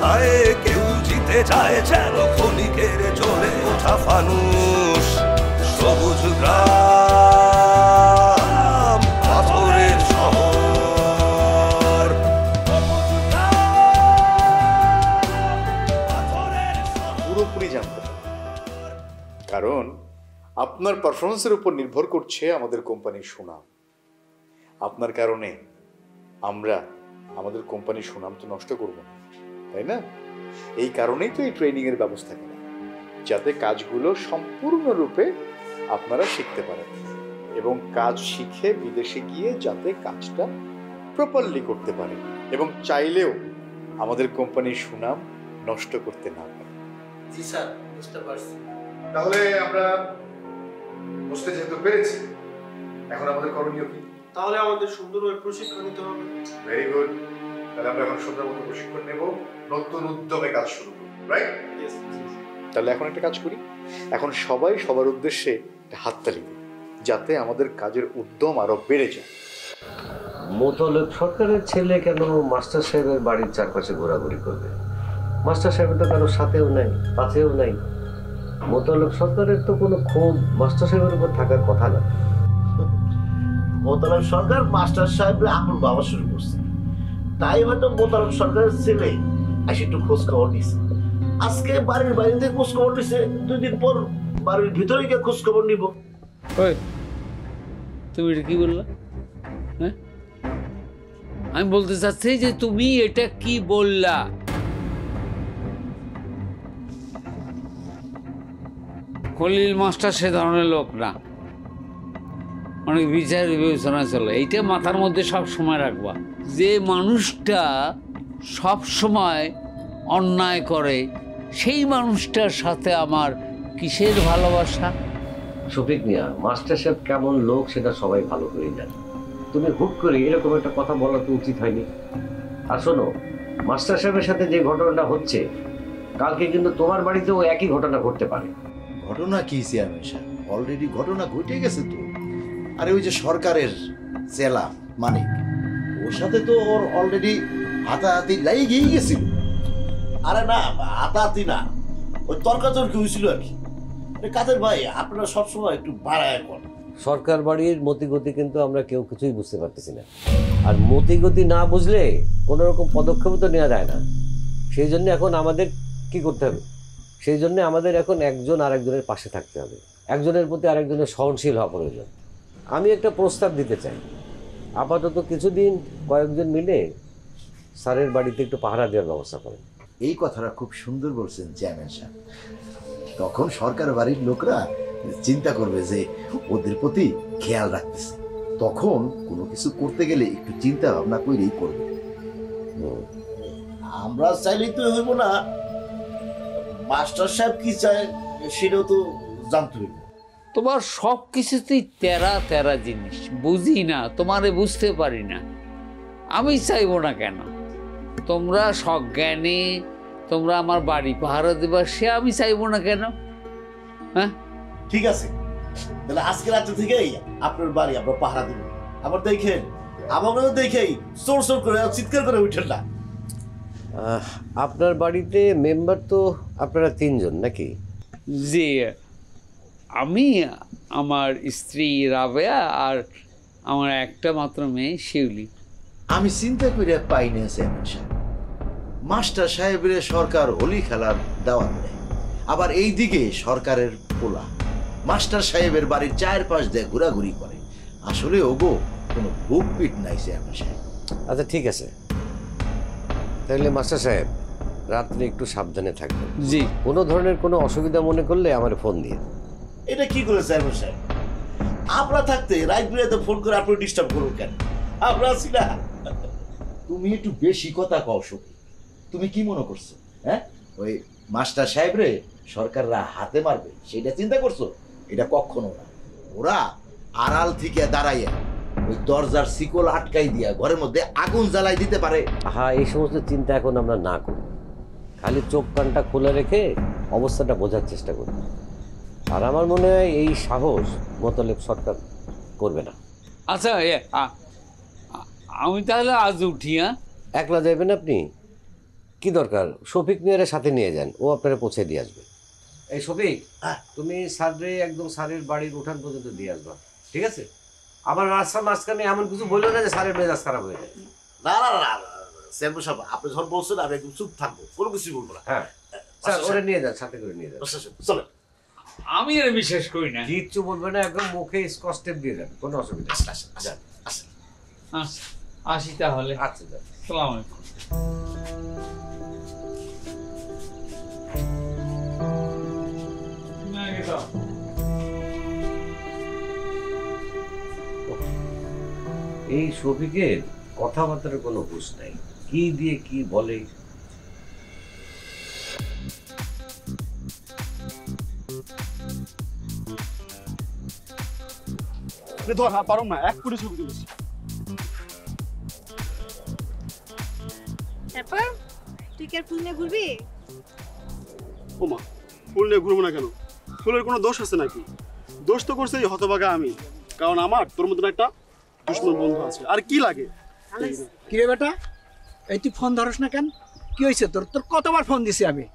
মাথায় কেউ জিতে যায় যেন ক্ষণিকের জ্বলে ওঠা ফানুষ। সবুজ গ্রাম পাথরের শহর, পুরোপুরি জানতে হবে, কারণ আপনার পারফরমেন্সের উপর নির্ভর করছে আমাদের কোম্পানির সুনাম। আপনার কারণে আমরা আমাদের কোম্পানির সুনাম তো নষ্ট করব না, তাই না? এই কারণেই তো এই ট্রেনিং এর ব্যবস্থা করা, যাতে কাজগুলো সম্পূর্ণরূপে আপনারা শিখতে পারেন এবং কাজ শিখে বিদেশে গিয়ে যাতে কাজটা প্রপারলি করতে পারেন এবং চাইলেও আমাদের কোম্পানির সুনাম নষ্ট করতে না পারে। জি স্যার, বুঝতে পারছি। তাহলে আমরা বুঝতে যেহেতু পেরেছি, এখন আমাদের করণীয় কি? তাহলে আমাদের সুন্দরভাবে প্রশিক্ষণ নিতে হবে। Very good. তাহলে আমরা এখন সুন্দর মতো প্রশিক্ষণ নেব, নতুন উদ্যমে কাজ শুরু করব, রাইট? তাহলে এখন একটা কাজ করি, এখন সবাই সবার উদ্দেশ্যে একটা হাততালি দিই, যাতে আমাদের কাজের উদ্যম আরো বেড়ে যায়। মোতালেব সরকারের ছেলে কেন মাস্টার সাহেবের বাড়ির চারপাশে ঘোরাঘুরি করবে? মাস্টার সাহেবের তো কারো সাথেও নাই, পাশেও নাই। মোতালেব সরকারের তো কোনো ক্ষোভ মাস্টার সাহেবের উপর থাকার কথা না। মোতালেব সরকার মাস্টার সাহেবের আপন বাবা শুরু করছে, তাই হয়তো মোতালেব সরকারের ছেলে এসে একটু খোঁজ খবর নিছে। আজকে বাড়ির বাইরে থেকে খোঁজ খবর নিছে, 2 দিন পর বাড়ির ভিতরে গিয়ে খোঁজ খবর নিব। তুমি এটা কি বললা? হ্যাঁ, আমি বলতে চাচ্ছি যে তুমি এটা কি বললা? খলিল মাস্টার সে ধরনের লোক না, অনেক বিচার বিবেচনা চলে। এইটা মাথার মধ্যে সব সময় রাখবা, যে মানুষটা সব সময় অন্যায় করে সেই মানুষটার সাথে আমার কিসের ভালোবাসা? শফিক মিয়া, মাস্টার সাহেব কেমন লোক সেটা সবাই ভালো করে জানে। তুমি হুট করে এরকম একটা কথা বলা তো উচিত হয়নি। আর শোনো, মাস্টার সাহেবের সাথে যে ঘটনাটা হচ্ছে, কালকে কিন্তু তোমার বাড়িতেও একই ঘটনা ঘটতে পারে। ঘটনা কি চেয়ারম্যান সাহেব? অলরেডি ঘটনা ঘটে গেছে তো। আরে ওই যে সরকারের চেলা মানিক, ওর সাথে তো ওর অলরেডি হাতাহাতি লাগিয়েই গেছিল। আরে না, হাতাহাতি না, ওই তর্কাতর্কি হয়েছিল আর কি। কাদের ভাই, আপনারা সবসময় একটু বাড়ায় করেন। সরকার বাড়ির মতিগতি কিন্তু আমরা কেউ কিছুই বুঝতে পারতেছি না, আর মতিগতি না বুঝলে কোনো রকম পদক্ষেপ তো নেওয়া যায় না। সেই জন্য এখন আমাদের কি করতে হবে? সেই জন্য আমাদের এখন একজন আরেকজনের পাশে থাকতে হবে, একজনের প্রতি আরেকজনের সহনশীল হওয়া প্রয়োজন। আমি একটা প্রস্তাব দিতে চাই, আপাতত কিছুদিন কয়েকজন মিলে স্যারের বাড়িতে একটু পাহারা দেওয়ার ব্যবস্থা করেন। এই কথাটা খুব সুন্দর বলছেন চেয়ারম্যান সাহেব। তখন সরকার বাড়ির লোকরা চিন্তা করবে যে ওদের প্রতি খেয়াল রাখতেছে, তখন কোনো কিছু করতে গেলে একটু চিন্তা ভাবনা করেই করবে। আমরা চাইলেই তো হইব না, মাস্টার সাহেব কি চায় সেটাও তো জানতে হইব। তোমার সব কিছুতেই তেরা তেরা জিনিস, বুঝি না, তোমারে বুঝতে পারি না। আমি চাইবো না কেন? তোমরা সজ্ঞানী, তোমরা আমার বাড়ি পাহারা দেবা, সে আমি চাইবো না কেন? হ্যাঁ, ঠিক আছে, তাহলে আজকে রাত্রে থেকেই আপনার বাড়ি আমরা পাহারা দিব। আবার দেখেন, আমাকেও দেখেই চোর চোর করে চিৎকার করে উঠেন না। আপনার বাড়িতে মেম্বার তো আপনারা 3 জন নাকি? জি, আমি, আমার স্ত্রী রাবেয়া আর আমার একটা মাত্র মেয়ে শিউলি। আমি চিন্তা করে পাই না চেয়ারম্যান সাহেব, মাস্টার সাহেবের সরকার হোলি খেলার দাওয়াত দেয়, আবার এই দিকে সরকারের পোলা মাস্টার সাহেবের বাড়ির চারপাশ দিয়ে ঘোরাঘুরি করে। আসলে ওগো কোনো বুক পিট নাই চেয়ারম্যান সাহেব। আচ্ছা ঠিক আছে, তাহলে মাস্টার সাহেব রাত্রে একটু সাবধানে থাকবেন। জি, কোনো ধরনের কোনো অসুবিধা মনে করলে আমার ফোন দিয়ে। এটা কি করে চেয়ারম্যান সাহেব? আপনারা থাকতে রাত বিরাতে ফোন করে আপনি ডিস্টার্ব করুন কেন? আমরা আছি না। তুমি একটু বেশি কথা কও সখী। তুমি কি মনে করছো? হ্যাঁ, ওই মাস্টার সাহেব রে সরকাররা হাতে মারবে সেটা চিন্তা করছো? এটা কখনো না। ওরা আড়াল থেকে দাঁড়াইয়া ওই দরজার শিকল আটকাই দিয়া ঘরের মধ্যে আগুন জ্বালাই দিতে পারে। হ্যাঁ, এই সমস্ত চিন্তা এখন আমরা না করি, খালি চোখ কানটা খোলা রেখে অবস্থাটা বোঝার চেষ্টা করি। আর আমার মনে হয় এই সাহস মোতালেব সরকার করবে না। আচ্ছা, আমি তাহলে আজ উঠি। হ্যাঁ, একলা যাবেন আপনি? কি দরকার, শফিক মিয়ারের সাথে নিয়ে যান, ও আপনারা পৌঁছে দিয়ে আসবে। এই শফিক, তুমি স্যাররে একদম স্যারের বাড়ির উঠান পর্যন্ত দিয়ে আসবা, ঠিক আছে? আবার রাস্তার মাঝখানে এমন কিছু বললো না যে স্যারের মেজাজ খারাপ হয়ে যায়। না না না চেয়ারম্যান সাহেব, আপনি যখন বলছেন আমি একদম চুপ থাকবো, কোনো কিছুই বলবো না। হ্যাঁ স্যার, ওরে নিয়ে যান, সাথে করে নিয়ে যান। চলে আমি আর বিশ্বাস করি না। কিচ্ছু বলবে না, একদম মুখে স্কচ দিয়ে যান, কোনো অসুবিধা নেই। যান। আচ্ছা, আসি তাহলে। আচ্ছা যান। আসসালামু আলাইকুম। এই শফিকের কথাবার্তার কোনো হুঁশ নাই, কি দিয়ে কি বলে। ধর, হ্যাঁ পারো না, 1 কোটি ছবি তুলেছি। তারপর তুই কি আর ফুল নিয়ে ঘুরবি? ওমা, ফুল নিয়ে ঘুরবো না কেন? ফুলের কোনো দোষ আছে নাকি? দোষ তো করছে এই হতভাগা আমি, কারণ আমার তোর মতন একটা দুশ্মন বন্ধু আছে। আর কি লাগে? কিরে বেটা, এই তুই ফোন ধরস না কেন? কি হয়েছে তোর? তোর কতবার ফোন দিছি আমি,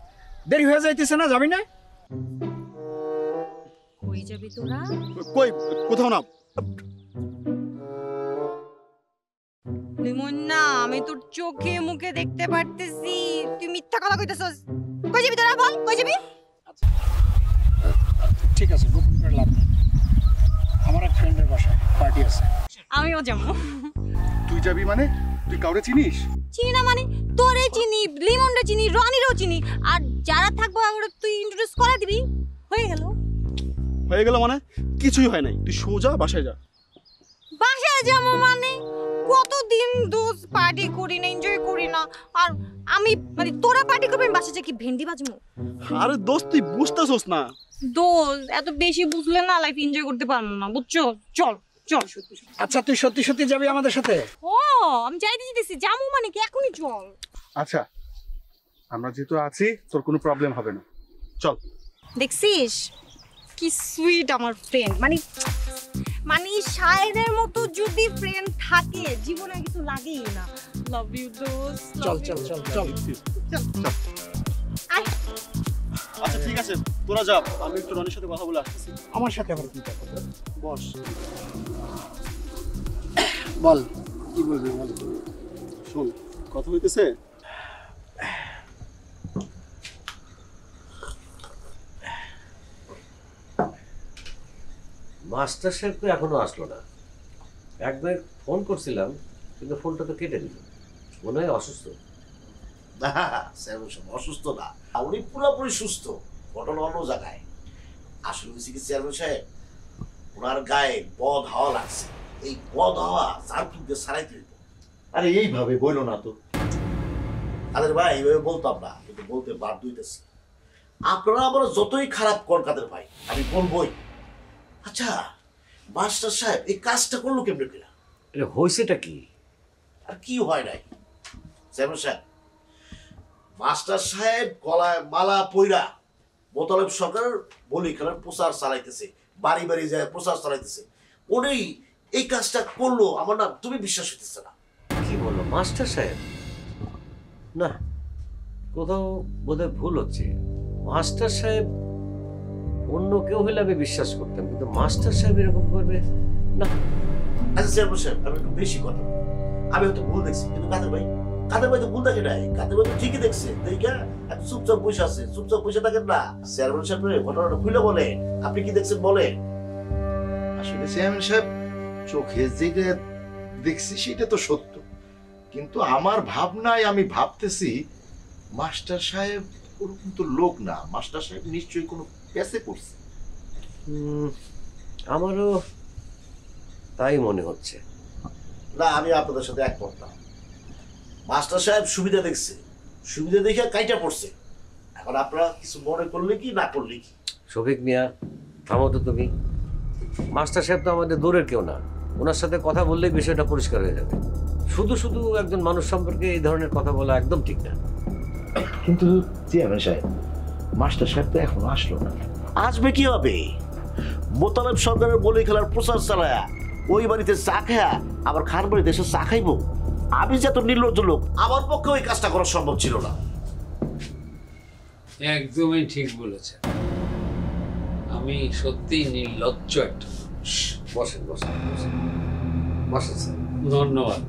দেরি হয়ে যাইতেছে না? যাবি না? কই যাবি তোরা? কই, কোথাও না। লিমন না, আমি তোর চোখে মুখে দেখতে পারতেছি তুই মিথ্যা কথা কইতেছস। কই যাবি তোরা, বল কই যাবি? ঠিক আছে, গোপন করে লাভ নেই। আমার এক ফ্রেন্ডের বাসা পার্টি আছে। আমিও যাবো। তুই যাবি মানে? তুই কাউরে চিনিস? চিনি না মানে? তোরে চিনি, লিমনরে চিনি, রনিরও চিনি, আর যারা থাকবো আমরা তুই ইন্ট্রোডিউস করে দিবি, হয়ে গেল। হয়ে গেল মানে? কিছুই হয় নাই, তুই সোজা বাসায় যা। বাসায় যাবো মানে? কতদিন দোষ পার্টি করি না, এনজয় করি না, আর আমি মানে তোরা পার্টি করবি, বাসায় যা কি ভেন্ডি বাজমু? আরে দোস্ত, তুই বুঝতেছস না। দোষ এত বেশি বুঝলে না লাইফ এনজয় করতে পারবো না, বুঝছো? চল চল। আচ্ছা, তুই সত্যি সত্যি যাবি আমাদের সাথে? ও, আমি যাইতে যেতেছি, যাবো মানে কি, এখনই চল। আচ্ছা, আমরা যেহেতু আছি, তোর কোনো প্রবলেম হবে না, চল। দেখছিস কি সুইট আমার ফ্রেন্ড, মানে মানে শায়েরের মতো যদি ফ্রেন্ড থাকে জীবনে কিছু লাগেই না। লাভ ইউ দোস্ত। চল চল চল চল। আয়। আচ্ছা ঠিক আছে, তোরা যা, আমি একটু রনির সাথে কথা বলে আসতেছি। আমার সাথে আবার কি কথা? বস। বল, কি বলবি বল। শোন, কথা হইতেছে। মাস্টার সাহেব তো এখনো আসলো না। একবার ফোন করছিলাম, কিন্তু ফোনটা তো কেটে দিল, মনে হয় অসুস্থ। না চেয়ারম্যান সাহেব অসুস্থ না, উনি পুরোপুরি সুস্থ, ঘটনা অন্য জায়গায়। আসলে হয়েছে কি চেয়ারম্যান সাহেব, ওনার গায়ে বদ হাওয়া লাগছে, এই বদ হাওয়া জার্কিং দিয়ে সারাইতে হইব। আরে এইভাবে বললো না তো। কাদের ভাই, এইভাবে বলতাম না, কিন্তু বলতে বাধ্য হইতেছি। আপনারা আমার যতই খারাপ কর কাদের ভাই, আমি বলবোই। আচ্ছা মাস্টার সাহেব এই কাজটা করলো কেমনে কিনা? এটা হয়েছেটা কি? আর কি হয় নাই চেয়ারম্যান সাহেব, মাস্টার সাহেব গলায় মালা পইরা মোতালেব সরকারের বলি খেলার প্রচার চালাইতেছে, বাড়ি বাড়ি যায় প্রচার চালাইতেছে, উনি এই কাজটা করলো। আমার না তুমি বিশ্বাস হইতেছে না। কি বলো মাস্টার সাহেব? না, কোথাও বোধহয় ভুল হচ্ছে। মাস্টার সাহেব অন্য কেউ হলে আমি বিশ্বাস করতাম, কিন্তু মাস্টার সাহেব এরকম করবে না। আচ্ছা চেয়ারম্যান সাহেব, আমি একটু বেশি কথা বলি, আমি হয়তো ভুল দেখছি, কিন্তু কাদের ভাই তো ভুল দেখে নাই, কাদের ভাই তো ঠিকই দেখছে। দেখা এত চুপচাপ বসে আছে, চুপচাপ বসে থাকেন না। চেয়ারম্যান সাহেব ঘটনাটা খুলে বলে, আপনি কি দেখছেন বলে। আসলে চেয়ারম্যান সাহেব, চোখে যেটা দেখছি সেটা তো সত্য, কিন্তু আমার ভাবনায় আমি ভাবতেছি মাস্টার সাহেব ওরকম তো লোক না, মাস্টার সাহেব নিশ্চয়ই কোনো প্যাসে পড়ছে। আমারও তাই মনে হচ্ছে। না, আমি আপনাদের সাথে একমত না। মাস্টার সাহেব সুবিধা দেখছে, সুবিধা দেখে কাইটা পড়ছে। এখন আপনারা কিছু মনে করলে কি না করলে কি। শফিক মিয়া, থামো তো তুমি। মাস্টার সাহেব তো আমাদের দূরের কেউ না, ওনার সাথে কথা বললেই বিষয়টা পরিষ্কার হয়ে যাবে। শুধু শুধু একজন মানুষ সম্পর্কে এই ধরনের কথা বলা একদম ঠিক না। কিন্তু চেয়ারম্যান সাহেব, মাস্টার সাহেব তো এখনো আসলো না। আসবে কি হবে? মোতালেব সরকারের বলি খেলার প্রচার চালায়া ওই বাড়িতে চা খায়া আবার খান বাড়িতে এসে চা খাইবো? আমি যে এত নির্লজ্জ লোক, আমার পক্ষে ওই কাজটা করা সম্ভব ছিল না। একদমই ঠিক বলেছেন। আমি সত্যিই নির্লজ্জ একটা মানুষ। বসেন বসেন বসেন বসেন স্যার। ধন্যবাদ।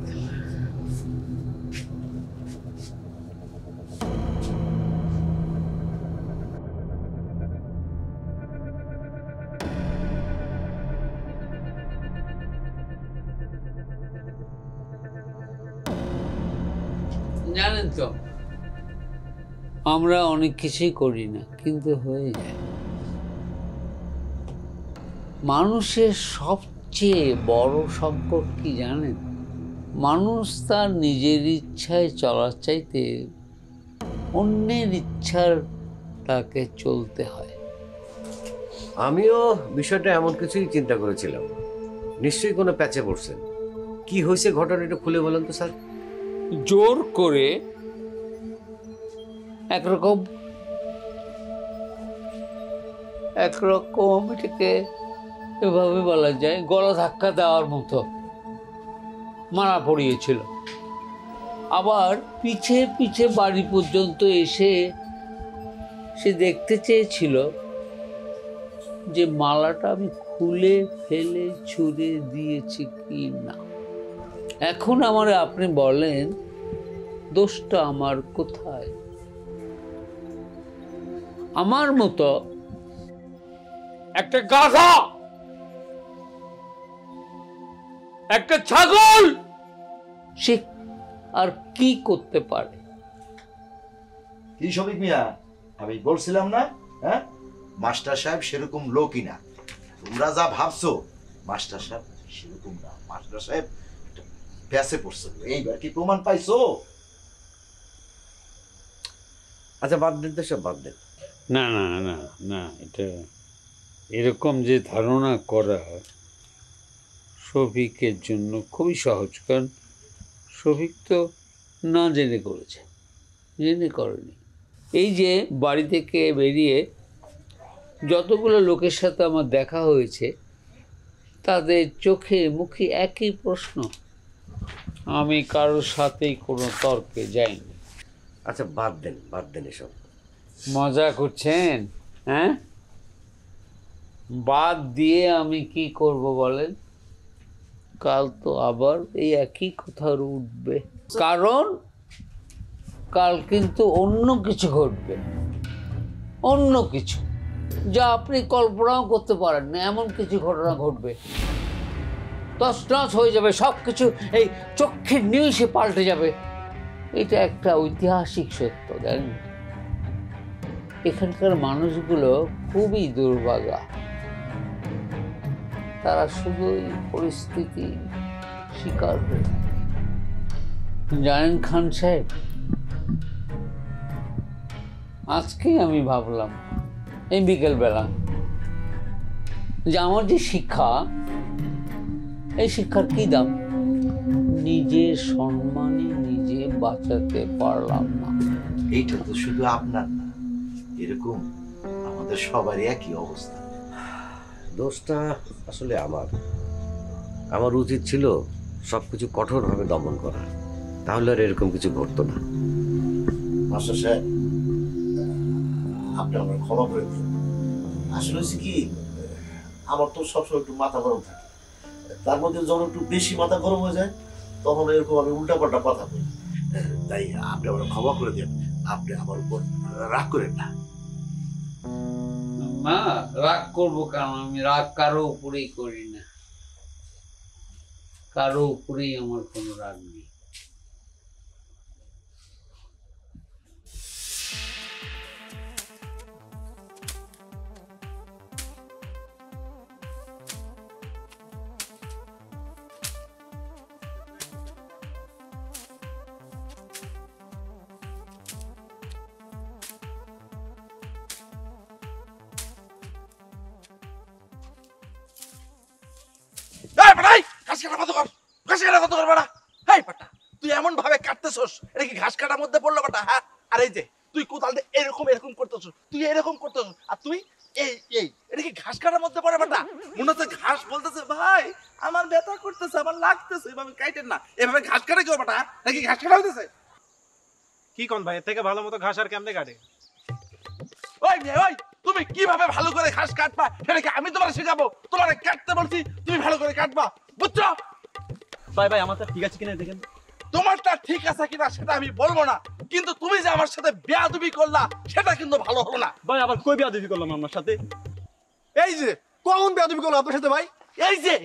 জানেন তো, আমরা অনেক কিছুই করি না, কিন্তু হয়ে যায়। মানুষের সবচেয়ে বড় সম্পদ কি জানেন? মানুষ তার নিজের ইচ্ছায় চলার চাইতে অন্যের ইচ্ছার তাকে চলতে হয়। আমিও বিষয়টা এমন কিছুই চিন্তা করেছিলাম। নিশ্চয়ই কোনো প্যাচে পড়ছেন। কি হয়েছে ঘটনাটা খুলে বলেন তো স্যার। জোর করে একরকম এটাকে এভাবে বলা যায় গলা ধাক্কা দেওয়ার মতো মারা পড়িয়েছিল। আবার পিছে পিছে বাড়ি পর্যন্ত এসে সে দেখতে চেয়েছিল যে মালাটা আমি খুলে ফেলে ছুঁড়ে দিয়েছি কি না। এখন আপনি বলেন দোষটা আমার কোথায়? আমার মতো একটা গাধা, একটা ছাগল, সে আর কি করতে পারে? কি শফিক মিয়া, আমি বলছিলাম না, হ্যাঁ, মাস্টার সাহেব সেরকম লোকই না। তোমরা যা ভাবছো মাস্টার সাহেব সেরকম না। মাস্টার সাহেব প্যাসে পড়ছে। এইবার কি প্রমাণ পাইছো? আচ্ছা বাদ দেন তো, সব বাদ দেন। না না না না, এটা এরকম যে ধারণা করা শফিকের জন্য খুবই সহজ, কারণ শফিক তো না জেনে করেছে, জেনে করেনি। এই যে বাড়ি থেকে বেরিয়ে যতগুলো লোকের সাথে আমার দেখা হয়েছে তাদের চোখে মুখে একই প্রশ্ন, আমি কারোর সাথেই কোনো তর্কে যাইনি। আচ্ছা বাদ দেন এসব। মজা করছেন? হ্যাঁ, বাদ দিয়ে আমি কি করব বলেন? কাল তো আবার এই একই কথা উঠবে, কারণ কাল কিন্তু অন্য কিছু ঘটবে, অন্য কিছু যা আপনি কল্পনাও করতে পারেন না, এমন কিছু ঘটনা ঘটবে। তছনছ হয়ে যাবে সব কিছু, এই চোখের নিমিষে পাল্টে যাবে। এটা একটা ঐতিহাসিক সত্য, জানেন? এখানকার মানুষগুলো খুবই দুর্ভাগা, তারা শুধুই পরিস্থিতি শিকার হয়ে। জানেন খান সাহেব, আজকে আমি ভাবলাম এই বিকেলবেলা যে আমার যে শিক্ষা, এই শিক্ষার কি দাম? নিজের সম্মানে নিজে বাঁচাতে পারলাম না। এইটা তো শুধু আপনার না, এরকম আমাদের সবারই একই অবস্থা। দোষটা আসলে আমার উচিত ছিল সবকিছু কঠোরভাবে দমন করা, তাহলে আর এরকম কিছু ঘটতো না। মাস্টার সাহেব, আপনি আমার ক্ষমা করে দিন। আসলে হচ্ছে কি, আমার তো সবসময় একটু মাথা গরম থাকে, তার মধ্যে যখন একটু বেশি মাথা গরম হয়ে যায় তখন এরকম আমি উল্টাপাল্টা কথা বলি। তাই আপনি আমার ক্ষমা করে দেন, আপনি আমার উপর রাগ করেন না। না, রাগ করবো কেন? আমি রাগ কারো উপরেই করি না, কারো উপরেই আমার কোনো রাগ নেই। তুই এমন ভাবে কাটতেছস, এটা কি ঘাস কাটার মধ্যে পড়লো বেটা? হ্যাঁ, আর এই যে তুই কোদাল দিয়ে এরকম এরকম করতেছস, তুই এরকম করতেছস, আর তুই এই এই এটা কি ঘাস কাটার মধ্যে পড়ে বেটা? মনে হচ্ছে ঘাস বলতেছে ভাই আমার ব্যথা করতেছে, আমার লাগতেছে, এভাবে কাটেন না। এভাবে ঘাস কাটে কেউ বেটা? নাকি ঘাস কাটা হইতেছে? কি কোন ভাই, এর থেকে ভালো মতো ঘাস আর কেমনে কাটে? ওই মেয়ে ওই, তুমি কিভাবে ভালো করে ঘাস কাটবা সেটা কি আমি তোমার শেখাবো? তোমার কাটতে বলছি, তুমি ভালো করে কাটবা, বুঝছো? ভাই ভাই আমারটা ঠিক আছে কিনা দেখেন। তোমারটা ঠিক আছে কিনা সেটা আমি বলবো না, কিন্তু তুমি যে আমার সাথে বেয়াদবি করলা সেটা কিন্তু ভালো হলো না। ভাই আবার কই বেয়াদবি করলাম আমার সাথে? এই যে কখন বেয়াদবি করলো আপনার সাথে ভাই? এই যে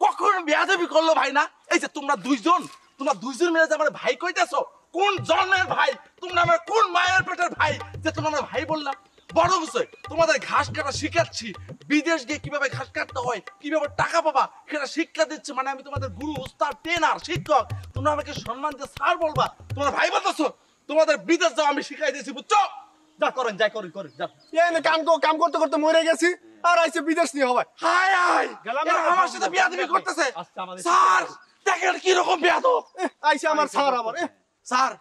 কখন বেয়াদবি করলো ভাই না? এই যে তোমরা দুইজন মিলে যে আমার ভাই কইতেছো, কোন জন্মের ভাই? তোমরা আমার কোন মায়ের পেটের ভাই যে তোমরা আমার ভাই বললা? বড় বিষয়, তোমাদের ঘাস কাটা শিখাচ্ছি, বিদেশ গিয়ে কিভাবে ঘাস কাটতে হয়, কিভাবে টাকা পাবা সেটা শিক্ষা দিচ্ছি। মানে আমি তোমাদের গুরু, উস্তাদ, ট্রেনার, শিক্ষক। তোমরা আমাকে সম্মান দিয়ে স্যার বলবা, তোমরা ভাই বলতেছো। তোমাদের বিদেশ যাও আমি শিখাই দিয়েছি, বুঝছো? যা করেন যাই করেন করেন যা। এই কাম করতে করতে মরে গেছি আর আইছে বিদেশ নিয়ে হবে। হাই হাই, আমার সাথে বেয়াদবি করতেছে। স্যার দেখেন কি রকম বেয়াদব আইছে আমার স্যার। আবার স্যার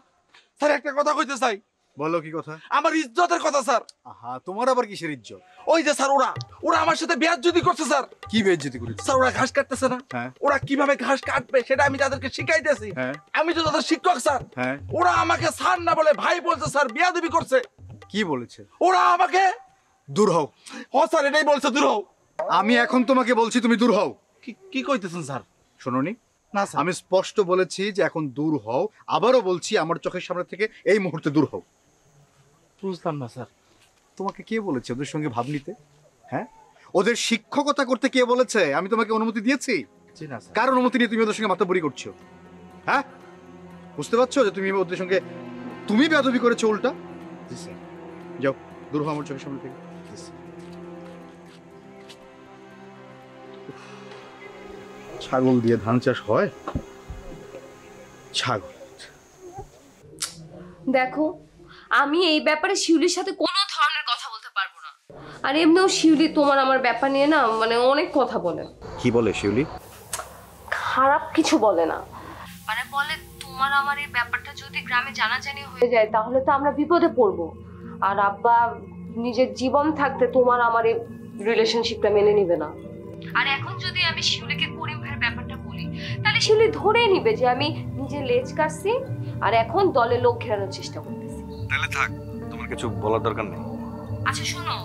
একটা কথা কইতে চাই। বলো কি কথা? আমার ইজ্জতের কথা স্যার। আহা, তোমার আবার কিসের ইজ্জত? ওই যে স্যার ওরা আমার সাথে বেয়াদবি করছে স্যার। কি বেইজ্জতি করেছে? স্যার ওরা ঘাস কাটতেছে না, হ্যাঁ। ওরা কিভাবে ঘাস কাটবে সেটা আমি তাদেরকে শিখাইতেছি। হ্যাঁ। আমি তো তাদের শিক্ষক স্যার। হ্যাঁ। ওরা আমাকে স্যার না বলে ভাই বলছে স্যার, বেয়াদবি করছে। কি বলেছে? ওরা আমাকে দূর হও। ও স্যার এটাই বলছে, দূর হও। আমি এখন তোমাকে বলছি তুমি দূর হও। কি কইতেছেন স্যার? শোনোনি? না স্যার, আমি স্পষ্ট বলেছি যে এখন দূর হও। আবারও বলছি আমার চোখের সামনে থেকে এই মুহূর্তে দূর হও। বুঝলাম না স্যার। তোমাকে কে বলেছে ওদের সঙ্গে ভাব নিতে? হ্যাঁ, ওদের শিক্ষকতা করতে কে বলেছে? আমি তোমাকে অনুমতি দিয়েছি? জি না স্যার। কার অনুমতি নিয়ে তুমি ওদের সঙ্গে মাতাবরি করছো? হ্যাঁ, বুঝতে পারছো যে তুমি ওদের সঙ্গে তুমি বেয়াদবি করেছো উল্টা? জি স্যার। যাও, দূর হও আমার চোখের সামনে থেকে। ছাগল দিয়ে ধান চাষ হয়? ছাগল। দেখো, আমি এই ব্যাপারে শিউলির সাথে কোনো ধরনের কথা বলতে পারবো না। আর এমনিও শিউলি তোমার আমার ব্যাপার নিয়ে না মানে অনেক কথা বলে। কি বলে শিউলি? খারাপ কিছু বলে না, মানে বলে তোমার আমার এই ব্যাপারটা যদি গ্রামে জানাজানি হয়ে যায় তাহলে তো আমরা বিপদে পড়বো। আর আব্বা নিজের জীবন থাকতে তোমার আমার এই রিলেশনশিপটা মেনে নিবে না। আর এখন যদি আমি শিউলিকে করিম ভাইয়ের ব্যাপারটা বলি তাহলে শিউলি ধরে নিবে যে আমি নিজে লেজ কাটছি আর এখন দলে লোক ঘেরানোর চেষ্টা করতেছি। তাহলে থাক, তোমার কিছু বলার দরকার নেই। আচ্ছা শোনো,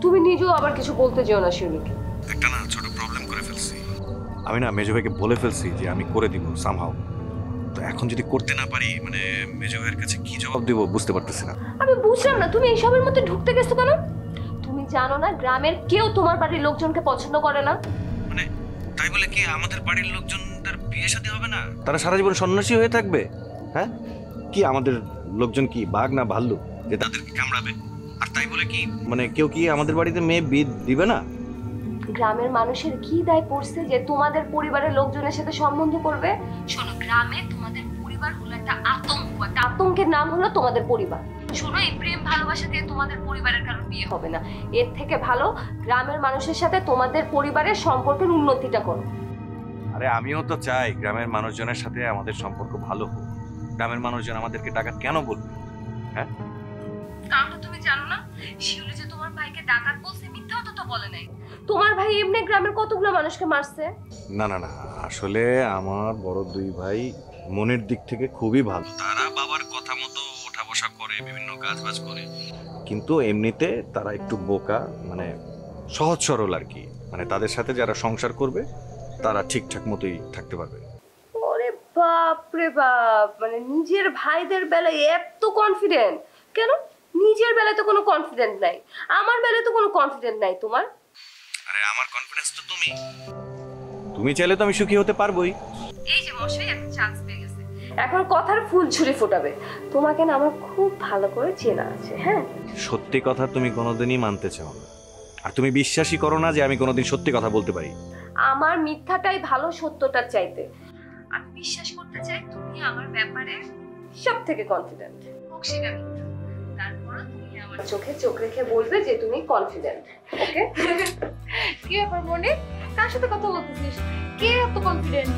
তুমি নিজেও আবার কিছু বলতে যেও না শিউলিকে। একটা না ছোট প্রবলেম করে ফেলছি আমি। না মেজো ভাইকে বলে ফেলছি যে আমি করে দিব সামহাও। তো এখন যদি করতে না পারি মানে মেজো ভাইয়ের কাছে কি জবাব দেব বুঝতে পারতেছি না। আমি বুঝলাম না তুমি এইসবের মধ্যে ঢুকতে গেছো কেন? তুমি জানো না গ্রামের কেউ তোমার বাড়ির লোকজনকে পছন্দ করে না? মানে তাই বলে কি আমাদের বাড়ির লোকজনদের বিয়ে শাদী হবে না? তারা সারা জীবন সন্ন্যাসী হয়ে থাকবে? হ্যাঁ, কি আমাদের লোকজন কি বাঘ না ভাল্লুক যে তাদেরকে কামড়াবে? আর তাই বলে কি মানে কেউ কি আমাদের বাড়িতে মেয়ে বিয়ে দিবে না? গ্রামের মানুষের কি দায় পড়ছে যে তোমাদের পরিবারের লোকজনের সাথে সম্বন্ধ করবে? শোনো, গ্রামে তোমাদের পরিবার হলো একটা আতঙ্ক, একটা আতঙ্কের নাম হলো তোমাদের পরিবার। শোনো, এই প্রেম ভালোবাসা দিয়ে তোমাদের পরিবারের কারো বিয়ে হবে না। এর থেকে ভালো গ্রামের মানুষের সাথে তোমাদের পরিবারের সম্পর্কের উন্নতিটা করো। আরে আমিও তো চাই গ্রামের মানুষজনের সাথে আমাদের সম্পর্ক ভালো হোক। গ্রামের মানুষজন আমাদেরকে ডাকাত কেন বলবে? হ্যাঁ, কারণটা তুমি জানো না? শিউলি যে তোমার ভাইকে ডাকাত বলছে মিথ্যা তো বলে নাই। তোমার ভাই এমনি গ্রামের কতগুলো মানুষকে মারছে। না না না, আসলে আমার বড় দুই ভাই মনের দিক থেকে খুবই ভালো। তারা বাবার কথা মতো ওঠা বসা করে, বিভিন্ন কাজবাজ করে, কিন্তু এমনিতে তারা একটু বোকা, মানে সহজ সরল আর কি। মানে তাদের সাথে যারা সংসার করবে তারা ঠিকঠাক মতোই থাকতে পারবে। ওরে বাপ রে বাপ, মানে নিজের ভাইদের বেলায় এত কনফিডেন্ট কেন? নিজের বেলায় তো কোনো কনফিডেন্ট নাই, আমার বেলায় তো কোনো কনফিডেন্ট নাই তোমার। আরে আমার কনফিডেন্স তো তুমি চাইলে তো আমি সুখী হতে পারবোই। এই যে মশাই একটা চান্স পেয়ে গেছে, এখন কথার ফুল ছুঁড়ে ফোটাবে। তোমাকে না আমার খুব ভালো করে চেনা আছে। হ্যাঁ, সত্যি কথা তুমি কোনোদিনই মানতে চাও না, আর তুমি বিশ্বাসই করো না যে আমি কোনোদিন সত্যি কথা বলতে পারি। আমার মিথ্যাটাই ভালো সত্যটার চাইতে। আমি বিশ্বাস করতে চাই তুমি আমার ব্যাপারে সব থেকে কনফিডেন্ট। হোক সেটা মিথ্যা, তারপরে তুমি আমার চোখে চোখ রেখে বলবে যে তুমি কনফিডেন্ট। ওকে? কি ব্যাপার মনে? কার সাথে কথা বলতেছিস? কে এত কনফিডেন্ট?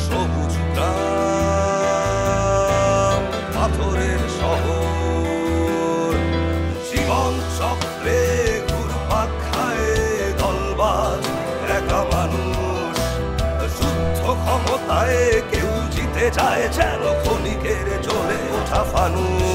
সবুজ গ্রাম, পাথরের শহর, জীবন চক্রে ঘুরপাক খায় দলবাজ একা মানুষ। যুদ্ধ ক্ষমতায় কেউ জিতে যায় যেন ক্ষণিকের জ্বলে ওঠা ফানুস।